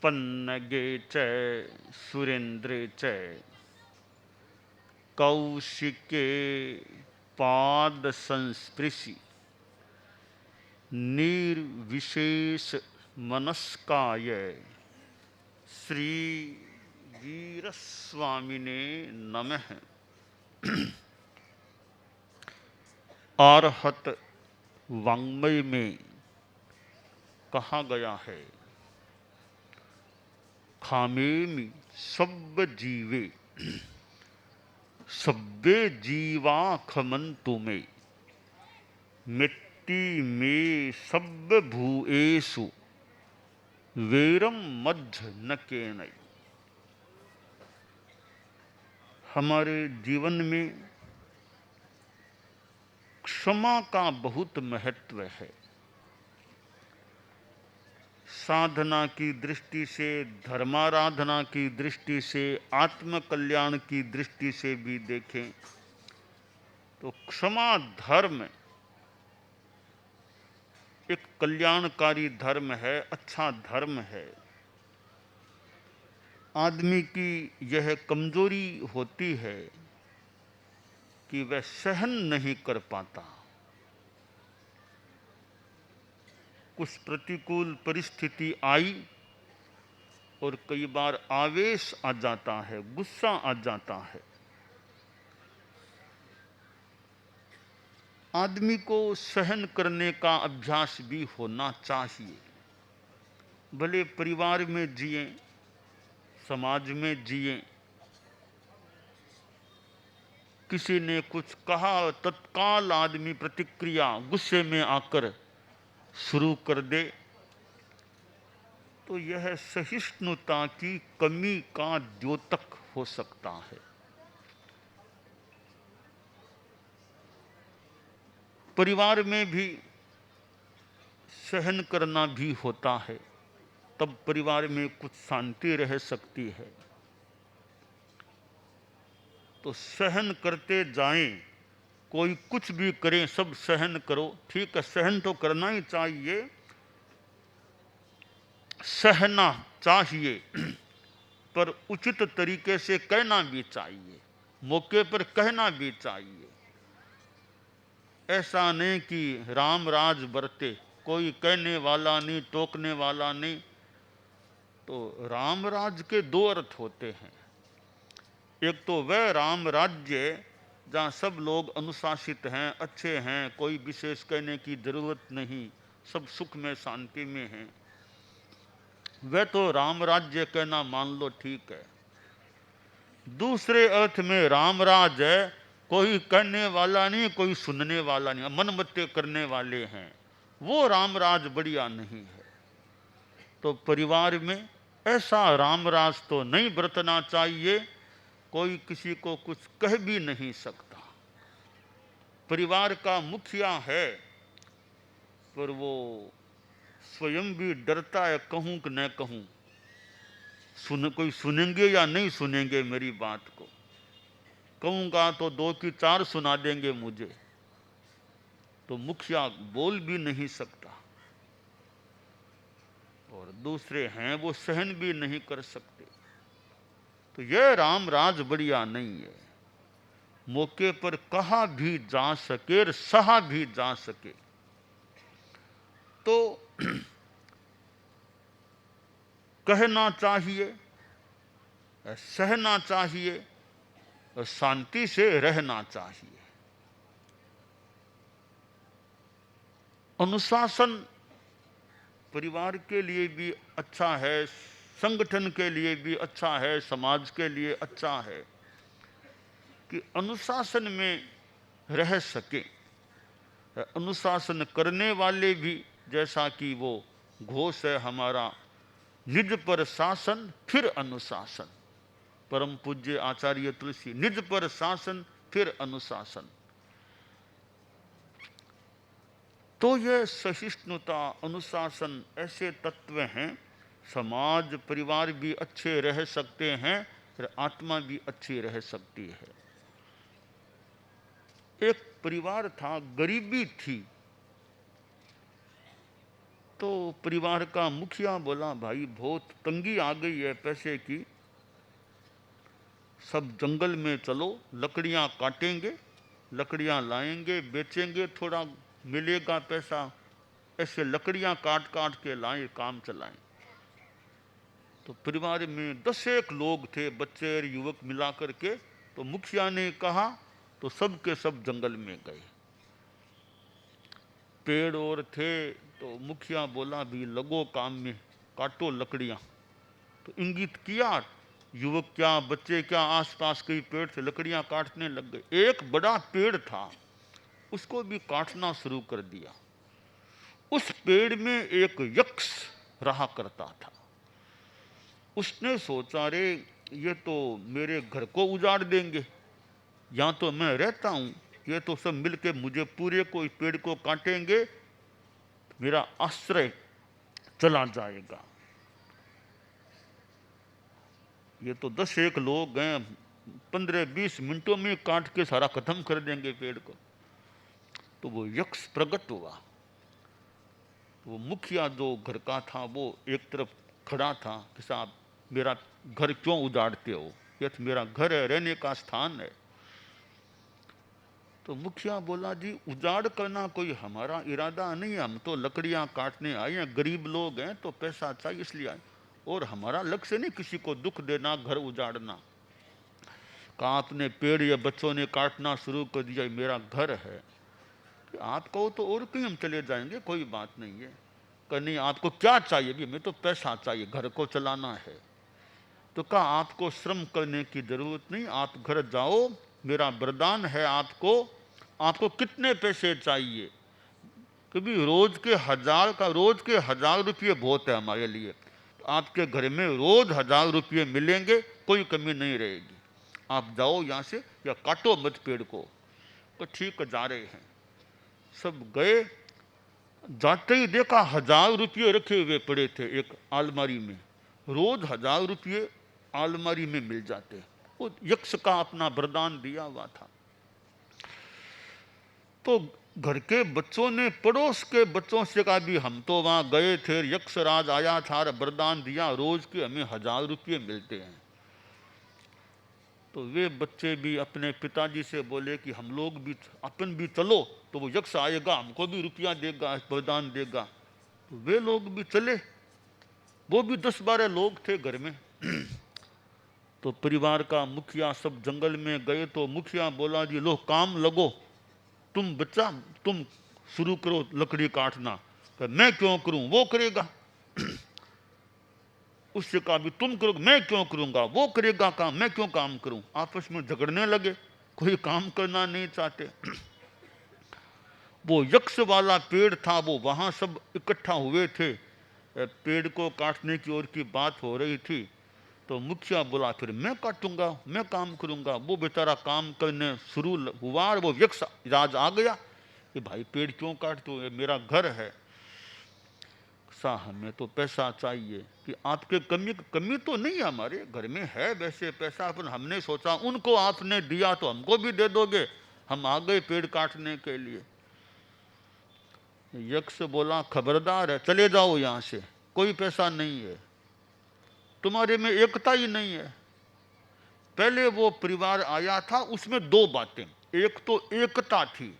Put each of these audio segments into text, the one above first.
पन्नगे च सुरेंद्रे च कौशिके पाद संस्पृशि निर्विशेष मनस्काय श्री वीरस्वामिने नमः। आरहत वाङ्मय में कहा गया है, खामेमि सब जीवे सब्बे जीवा खमंतु में मिट्टी में सब भूएषु वेरम मध्य न केनई। हमारे जीवन में क्षमा का बहुत महत्व है। साधना की दृष्टि से, धर्माराधना की दृष्टि से, आत्म कल्याण की दृष्टि से भी देखें तो क्षमा धर्म एक कल्याणकारी धर्म है, अच्छा धर्म है। आदमी की यह कमजोरी होती है कि वह सहन नहीं कर पाता। कुछ प्रतिकूल परिस्थिति आई और कई बार आवेश आ जाता है, गुस्सा आ जाता है। आदमी को सहन करने का अभ्यास भी होना चाहिए। भले परिवार में जिए, समाज में जिए, किसी ने कुछ कहा, तत्काल आदमी प्रतिक्रिया गुस्से में आकर शुरू कर दे, तो यह सहिष्णुता की कमी का द्योतक हो सकता है। परिवार में भी सहन करना भी होता है, तब परिवार में कुछ शांति रह सकती है। तो सहन करते जाएं, कोई कुछ भी करे सब सहन करो, ठीक है, सहन तो करना ही चाहिए, सहना चाहिए, पर उचित तरीके से कहना भी चाहिए, मौके पर कहना भी चाहिए। ऐसा नहीं कि राम राज बरते, कोई कहने वाला नहीं, टोकने वाला नहीं। तो राम राज के दो अर्थ होते हैं। एक तो वह राम राज्य जहाँ सब लोग अनुशासित हैं, अच्छे हैं, कोई विशेष कहने की जरूरत नहीं, सब सुख में शांति में हैं, वह तो राम राज्य कहना मान लो, ठीक है। दूसरे अर्थ में राम राज है, कोई कहने वाला नहीं, कोई सुनने वाला नहीं, मनमत्ते करने वाले हैं, वो राम राज बढ़िया नहीं है। तो परिवार में ऐसा राम राज तो नहीं बरतना चाहिए, कोई किसी को कुछ कह भी नहीं सकता। परिवार का मुखिया है, पर वो स्वयं भी डरता है, कहूं कि न कहूं, कोई सुनेंगे या नहीं सुनेंगे मेरी बात को, कहूंगा तो दो की चार सुना देंगे मुझे, तो मुखिया बोल भी नहीं सकता। और दूसरे हैं वो सहन भी नहीं कर सकते। तो यह राम राज बढ़िया नहीं है। मौके पर कहा भी जा सके और सहा भी जा सके, तो कहना चाहिए, सहना चाहिए और शांति से रहना चाहिए। अनुशासन परिवार के लिए भी अच्छा है, संगठन के लिए भी अच्छा है, समाज के लिए अच्छा है कि अनुशासन में रह सके। अनुशासन करने वाले भी, जैसा कि वो घोष है हमारा, निज पर शासन फिर अनुशासन, परम पूज्य आचार्य तुलसी, निज पर शासन फिर अनुशासन। तो यह सहिष्णुता, अनुशासन ऐसे तत्व हैं, समाज परिवार भी अच्छे रह सकते हैं और आत्मा भी अच्छी रह सकती है। एक परिवार था, गरीबी थी, तो परिवार का मुखिया बोला, भाई बहुत तंगी आ गई है पैसे की, सब जंगल में चलो, लकड़ियाँ काटेंगे, लकड़ियाँ लाएंगे, बेचेंगे, थोड़ा मिलेगा पैसा, ऐसे लकड़ियाँ काट काट के लाएं, काम चलाएं। तो परिवार में 10 एक लोग थे, बच्चे और युवक मिला करके। तो मुखिया ने कहा तो सब के सब जंगल में गए। पेड़ और थे तो मुखिया बोला, भी लगो काम में, काटो लकड़ियाँ। तो इंगित किया, युवक क्या बच्चे क्या आसपास कई पेड़ से लकड़ियाँ काटने लग गए। एक बड़ा पेड़ था, उसको भी काटना शुरू कर दिया। उस पेड़ में एक यक्ष रहा करता था। उसने सोचा, रे ये तो मेरे घर को उजाड़ देंगे, यहाँ तो मैं रहता हूँ, ये तो सब मिलके मुझे पूरे को इस पेड़ को काटेंगे, मेरा आश्रय चला जाएगा। ये तो 10 एक लोग हैं, 15-20 मिनटों में काट के सारा खत्म कर देंगे पेड़ को। तो वो यक्ष प्रकट हुआ। वो मुखिया जो घर का था वो एक तरफ खड़ा था कि साहब मेरा घर क्यों उजाड़ते हो, ये तो मेरा घर है, रहने का स्थान है। तो मुखिया बोला, जी उजाड़ करना कोई हमारा इरादा नहीं है, हम तो लकड़ियाँ काटने आए हैं, गरीब लोग हैं तो पैसा चाहिए इसलिए आए, और हमारा लक्ष्य नहीं किसी को दुख देना, घर उजाड़ना। कहा आपने पेड़ या बच्चों ने काटना शुरू कर दिया, मेरा घर है, कि आप कहो तो और कहीं हम चले जाएंगे, कोई बात नहीं है। कहा नहीं आपको क्या चाहिए, भी हमें तो पैसा चाहिए, घर को चलाना है। तो कहा आपको श्रम करने की जरूरत नहीं, आप घर जाओ, मेरा वरदान है आपको। आपको कितने पैसे चाहिए? कभी रोज के 1000 रुपये बहुत है हमारे लिए, तो आपके घर में रोज 1000 रुपये मिलेंगे, कोई कमी नहीं रहेगी, आप जाओ यहाँ से, या काटो मत पेड़ को। तो ठीक जा रहे हैं, सब गए। जाते ही देखा 1000 रुपये रखे हुए पड़े थे एक अलमारी में, रोज 1000 रुपये अलमारी में मिल जाते। वो यक्ष का अपना वरदान दिया हुआ था। तो घर के बच्चों ने पड़ोस के बच्चों से कहा, भी हम तो वहां गए थे, यक्षराज आया था, वरदान दिया, रोज के हमें 1000 रुपये मिलते हैं। तो वे बच्चे भी अपने पिताजी से बोले कि हम लोग भी, अपन भी चलो, तो वो यक्ष आएगा, हमको भी रुपया देगा, वरदान देगा। तो वे लोग भी चले, वो भी 10-12 लोग थे घर में। तो परिवार का मुखिया सब जंगल में गए। तो मुखिया बोला, जी लो काम लगो, तुम बच्चा तुम शुरू करो लकड़ी काटना। तो मैं क्यों करूं, वो करेगा। उससे कहा, भी तुम करो, मैं क्यों करूंगा, वो करेगा काम, मैं क्यों काम करूं। आपस में झगड़ने लगे, कोई काम करना नहीं चाहते। वो यक्ष वाला पेड़ था, वो वहां सब इकट्ठा हुए थे, पेड़ को काटने की ओर की बात हो रही थी। तो मुखिया बोला, फिर मैं काटूंगा, मैं काम करूंगा। वो बेचारा काम करने शुरू हुआ और वो यक्ष राज आ गया कि भाई पेड़ क्यों काटते हो, मेरा घर है, सा हमें तो पैसा चाहिए। कि आपके कमी तो नहीं है, हमारे घर में है वैसे पैसा, अपन हमने सोचा उनको आपने दिया तो हमको भी दे दोगे, हम आ गए पेड़ काटने के लिए। यक्ष बोला, खबरदार है, चले जाओ यहाँ से, कोई पैसा नहीं है, तुम्हारे में एकता ही नहीं है। पहले वो परिवार आया था, उसमें 2 बातें, एक तो एकता थी,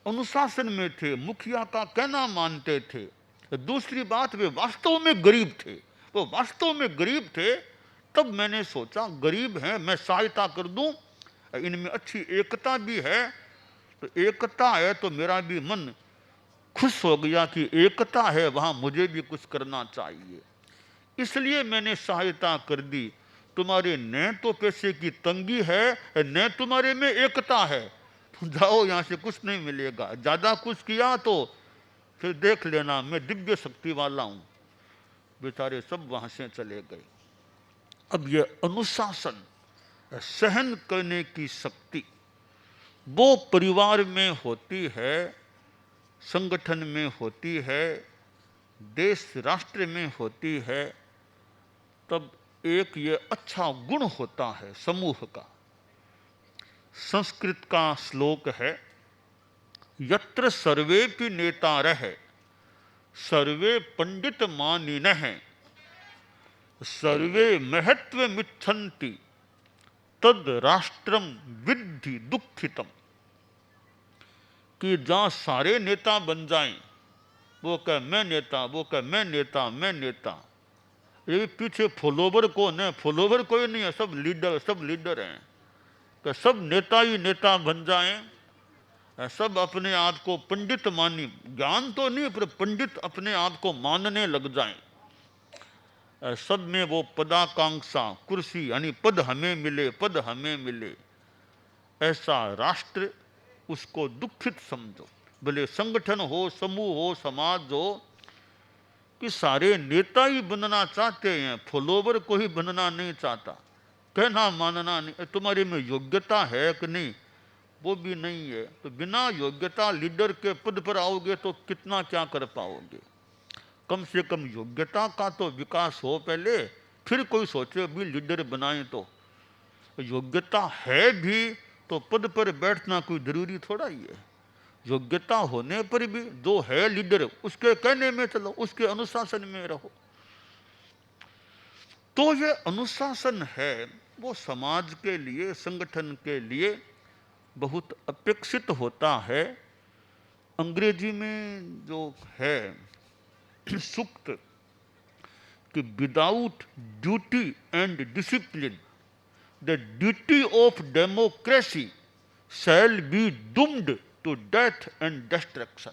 अनुशासन में थे, मुखिया का कहना मानते थे। दूसरी बात, वे वास्तव में गरीब थे, वो वास्तव में गरीब थे। तब मैंने सोचा गरीब हैं, मैं सहायता कर दूं, इनमें अच्छी एकता भी है। तो एकता है तो मेरा भी मन खुश हो गया कि एकता है, वहां मुझे भी कुछ करना चाहिए, इसलिए मैंने सहायता कर दी। तुम्हारे न तो पैसे की तंगी है, न तुम्हारे में एकता है, तुम जाओ यहाँ से, कुछ नहीं मिलेगा। ज्यादा कुछ किया तो फिर देख लेना, मैं दिव्य शक्ति वाला हूं। बेचारे सब वहां से चले गए। अब ये अनुशासन, सहन करने की शक्ति, वो परिवार में होती है, संगठन में होती है, देश राष्ट्र में होती है, तब एक ये अच्छा गुण होता है समूह का। संस्कृत का श्लोक है, यत्र सर्वेपि नेतारः सर्वे पंडित मानिनः सर्वे महत्वमिच्छन्ति तद राष्ट्रम विद्धि दुखितम। कि जहाँ सारे नेता बन जाएं, वो कहे मैं नेता, वो कहे मैं नेता, मैं नेता, ये पीछे फॉलोवर कौन है? फॉलोवर कोई नहीं है, सब लीडर हैं। कि सब नेता ही नेता बन जाएं, सब अपने आप को पंडित मानी, ज्ञान तो नहीं पर पंडित अपने आप को मानने लग जाएं, सब में वो पदाकांक्षा, कुर्सी यानी पद हमें मिले, पद हमें मिले, ऐसा राष्ट्र उसको दुखित समझो। भले संगठन हो, समूह हो, समाज हो, कि सारे नेता ही बनना चाहते हैं, फॉलोवर को ही बनना नहीं चाहता, कहना मानना नहीं, तुम्हारे में योग्यता है कि नहीं, वो भी नहीं है। तो बिना योग्यता लीडर के पद पर आओगे तो कितना क्या कर पाओगे? कम से कम योग्यता का तो विकास हो पहले, फिर कोई सोचे भी लीडर बनाए। तो योग्यता है भी तो पद पर बैठना कोई जरूरी थोड़ा ही है। योग्यता होने पर भी जो है लीडर उसके कहने में चलो, उसके अनुशासन में रहो। तो ये अनुशासन है वो समाज के लिए, संगठन के लिए बहुत अपेक्षित होता है। अंग्रेजी में जो है सूक्त कि without duty and discipline the duty of democracy shall be doomed to death and destruction.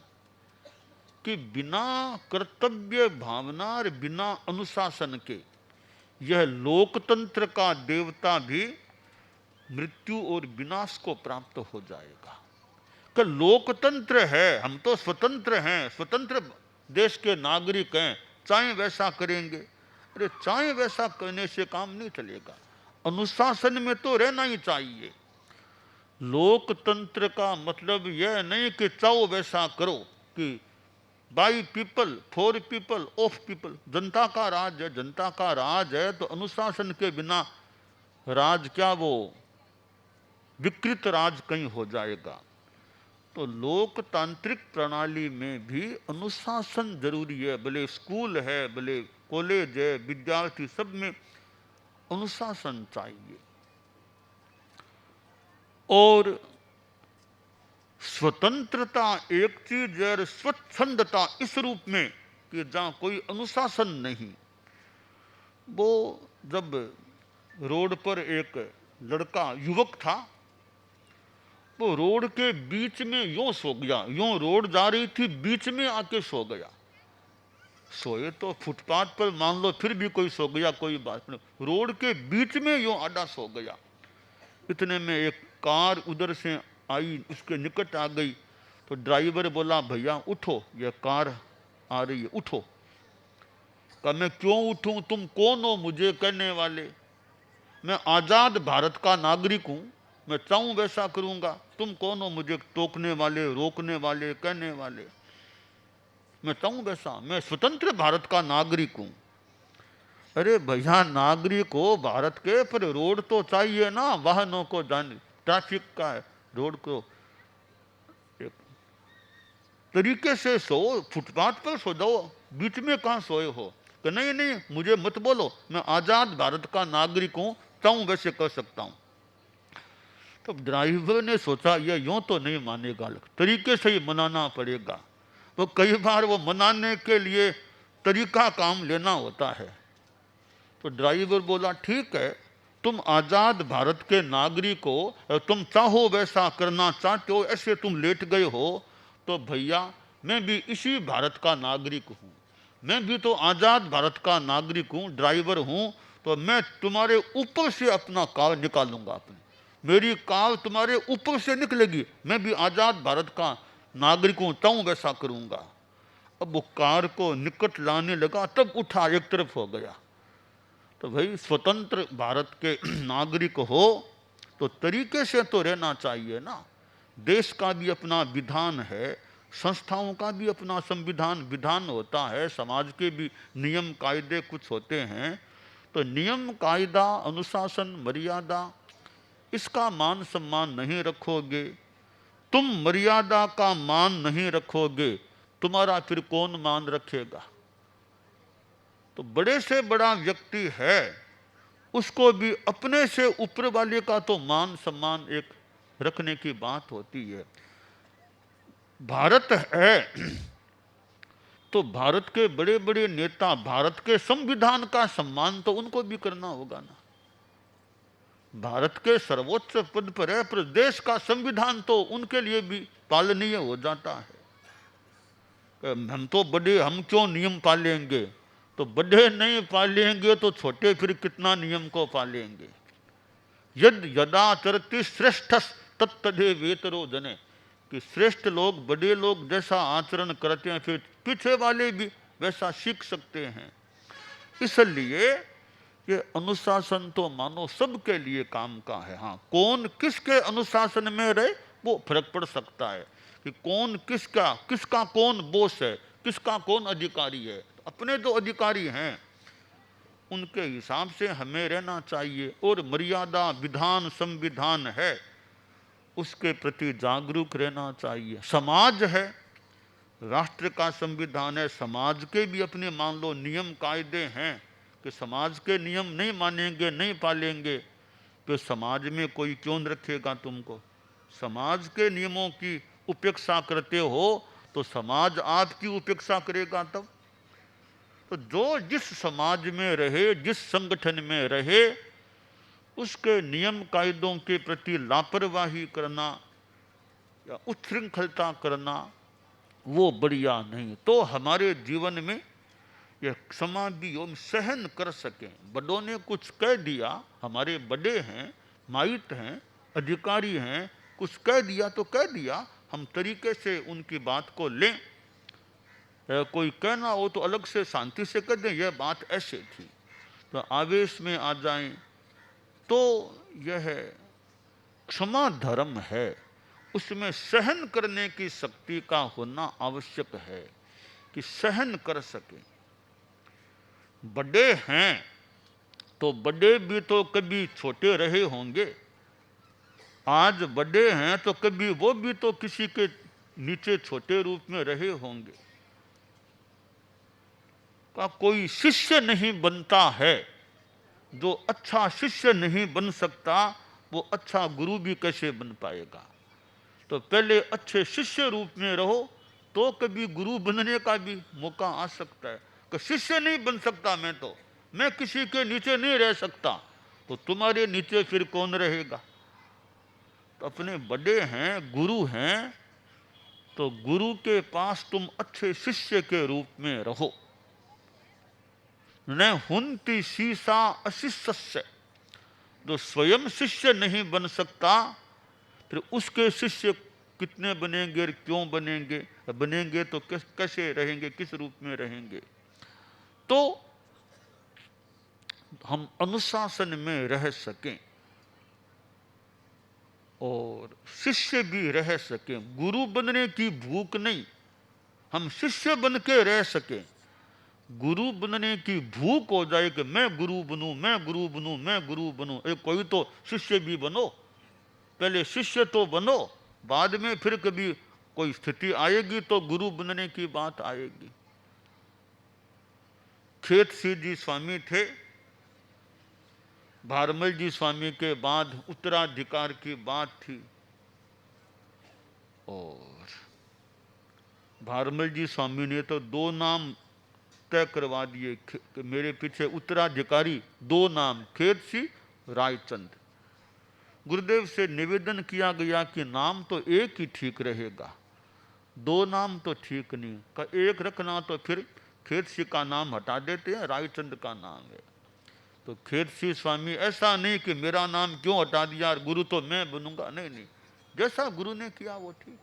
कि बिना कर्तव्य भावना और बिना अनुशासन के यह लोकतंत्र का देवता भी मृत्यु और विनाश को प्राप्त हो जाएगा। कि लोकतंत्र है, हम तो स्वतंत्र हैं, स्वतंत्र देश के नागरिक हैं, चाहे वैसा करेंगे। अरे चाहे वैसा करने से काम नहीं चलेगा, अनुशासन में तो रहना ही चाहिए। लोकतंत्र का मतलब यह नहीं कि चाहो वैसा करो, कि by people, for people, of people. जनता का राज है, जनता का राज है तो अनुशासन के बिना राज क्या वो विकृत राज कहीं हो जाएगा। तो लोकतांत्रिक प्रणाली में भी अनुशासन जरूरी है। भले स्कूल है, भले कॉलेज है, विद्यार्थी, सब में अनुशासन चाहिए। और स्वतंत्रता एक चीज है, स्वच्छंदता इस रूप में कि जहां कोई अनुशासन नहीं। वो जब रोड पर एक लड़का, युवक था, वो रोड के बीच में यूं सो गया, यूं रोड जा रही थी, बीच में आके सो गया। सोए तो फुटपाथ पर मान लो फिर भी कोई सो गया, कोई बात नहीं, रोड के बीच में यूं आड़ा सो गया। इतने में एक कार उधर से आई, उसके निकट आ गई। तो ड्राइवर बोला भैया उठो, ये कार आ रही है, उठो। कहा मैं क्यों उठूं, तुम कौन हो मुझे कहने वाले? मैं आजाद भारत का नागरिक हूं, मैं चाहूं वैसा करूंगा, तुम कौन हो मुझे टोकने वाले, रोकने वाले, कहने वाले? मैं चाहूं वैसा, मैं स्वतंत्र भारत का नागरिक हूं। अरे भैया नागरिक हो भारत के, पर रोड तो चाहिए ना वाहनों को जाने, ट्रैफिक का है, रोड को एक तरीके से सो, फुटपाथ पर सो जाओ, बीच में कहाँ सोए हो? कि नहीं नहीं मुझे मत बोलो, मैं आजाद भारत का नागरिक हूं, चाहूं वैसे कर सकता हूं। तो ड्राइवर ने सोचा ये यूं तो नहीं मानेगा, तरीके से ही मनाना पड़ेगा। वो कई बार वो मनाने के लिए तरीका काम लेना होता है। तो ड्राइवर बोला ठीक है, तुम आजाद भारत के नागरिक हो, तुम चाहो वैसा करना चाहते हो, ऐसे तुम लेट गए हो, तो भैया मैं भी इसी भारत का नागरिक हूँ, मैं भी तो आजाद भारत का नागरिक हूँ, ड्राइवर हूँ, तो मैं तुम्हारे ऊपर से अपना कार निकालूंगा, अपनी मेरी कार तुम्हारे ऊपर से निकलेगी, मैं भी आजाद भारत का नागरिक हूँ, चाहूँ वैसा करूँगा। अब वो कार को निकट लाने लगा, तब उठा, एक तरफ हो गया। तो भाई स्वतंत्र भारत के नागरिक हो तो तरीके से तो रहना चाहिए ना। देश का भी अपना विधान है, संस्थाओं का भी अपना संविधान विधान होता है, समाज के भी नियम कायदे कुछ होते हैं। तो नियम कायदा अनुशासन मर्यादा इसका मान सम्मान नहीं रखोगे, तुम मर्यादा का मान नहीं रखोगे, तुम्हारा फिर कौन मान रखेगा। तो बड़े से बड़ा व्यक्ति है, उसको भी अपने से ऊपर वाले का तो मान सम्मान एक रखने की बात होती है। भारत है तो भारत के बड़े बड़े नेता, भारत के संविधान का सम्मान तो उनको भी करना होगा ना। भारत के सर्वोच्च पद पर है, पर देश का संविधान तो उनके लिए भी पालनीय हो जाता है। हम तो बड़े, हम क्यों नियम पालेंगे, तो बड़े नहीं पालेंगे तो छोटे फिर कितना नियम को पालेंगे। यद यदाचरति श्रेष्ठ तत्तदे वेतरो जने, कि श्रेष्ठ लोग, बड़े लोग जैसा आचरण करते हैं फिर पीछे वाले भी वैसा सीख सकते हैं। इसलिए ये अनुशासन तो मानो सबके लिए काम का है। हाँ, कौन किसके अनुशासन में रहे वो फर्क पड़ सकता है कि कौन किसका कौन बॉस है, किसका कौन अधिकारी है। अपने जो अधिकारी हैं उनके हिसाब से हमें रहना चाहिए, और मर्यादा विधान संविधान है उसके प्रति जागरूक रहना चाहिए। समाज है, राष्ट्र का संविधान है, समाज के भी अपने मान लो नियम कायदे हैं कि समाज के नियम नहीं मानेंगे, नहीं पालेंगे तो समाज में कोई क्यों रखेगा तुमको। समाज के नियमों की उपेक्षा करते हो तो समाज आपकी उपेक्षा करेगा तब। तो जो जिस समाज में रहे, जिस संगठन में रहे, उसके नियम कायदों के प्रति लापरवाही करना या उच्छृंखलता करना वो बढ़िया नहीं। तो हमारे जीवन में यह क्षमा भी हम सहन कर सकें। बड़ों ने कुछ कह दिया, हमारे बड़े हैं, माइट हैं, अधिकारी हैं, कुछ कह दिया तो कह दिया, हम तरीके से उनकी बात को लें। कोई कहना हो तो अलग से शांति से कह दें यह बात ऐसे थी। तो आवेश में आ जाएं तो यह क्षमा धर्म है, उसमें सहन करने की शक्ति का होना आवश्यक है कि सहन कर सके। बड़े हैं तो बड़े भी तो कभी छोटे रहे होंगे, आज बड़े हैं तो कभी वो भी तो किसी के नीचे छोटे रूप में रहे होंगे। का कोई शिष्य नहीं बनता है, जो अच्छा शिष्य नहीं बन सकता वो अच्छा गुरु भी कैसे बन पाएगा। तो पहले अच्छे शिष्य रूप में रहो तो कभी गुरु बनने का भी मौका आ सकता है। कि शिष्य नहीं बन सकता मैं किसी के नीचे नहीं रह सकता, तो तुम्हारे नीचे फिर कौन रहेगा। तो अपने बड़े हैं, गुरु हैं, तो गुरु के पास तुम अच्छे शिष्य के रूप में रहो। न हुंति शीशा अशिष्य, जो स्वयं शिष्य नहीं बन सकता फिर उसके शिष्य कितने बनेंगे, क्यों बनेंगे तो कैसे रहेंगे, किस रूप में रहेंगे। तो हम अनुशासन में रह सकें और शिष्य भी रह सकें, गुरु बनने की भूख नहीं, हम शिष्य बन के रह सकें। गुरु बनने की भूख हो जाए कि मैं गुरु बनूं, मैं गुरु बनूं, मैं गुरु बनूं, कोई तो शिष्य भी बनो। पहले शिष्य तो बनो, बाद में फिर कभी कोई स्थिति आएगी तो गुरु बनने की बात आएगी। खेत सिंह जी स्वामी थे, भारमल जी स्वामी के बाद उत्तराधिकार की बात थी, और भारमल जी स्वामी ने तो 2 नाम तय करवा दिए कि मेरे पीछे उत्तराधिकारी 2 नाम, खेत सिंह, रायचंद। गुरुदेव से निवेदन किया गया कि नाम तो एक ही ठीक रहेगा, 2 नाम तो ठीक नहीं, का एक रखना तो फिर खेत सिंह का नाम हटा देते हैं, रायचंद का नाम है। तो खेत सिंह स्वामी ऐसा नहीं कि मेरा नाम क्यों हटा दिया, गुरु तो मैं बनूंगा, नहीं, जैसा गुरु ने किया वो ठीक।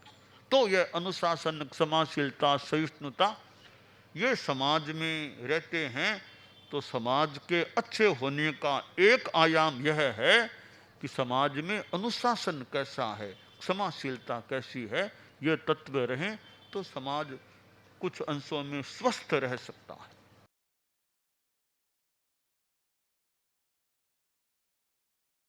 तो यह अनुशासन, क्षमाशीलता, सहिष्णुता, ये समाज में रहते हैं तो समाज के अच्छे होने का एक आयाम यह है कि समाज में अनुशासन कैसा है, क्षमाशीलता कैसी है, ये तत्व रहें तो समाज कुछ अंशों में स्वस्थ रह सकता है।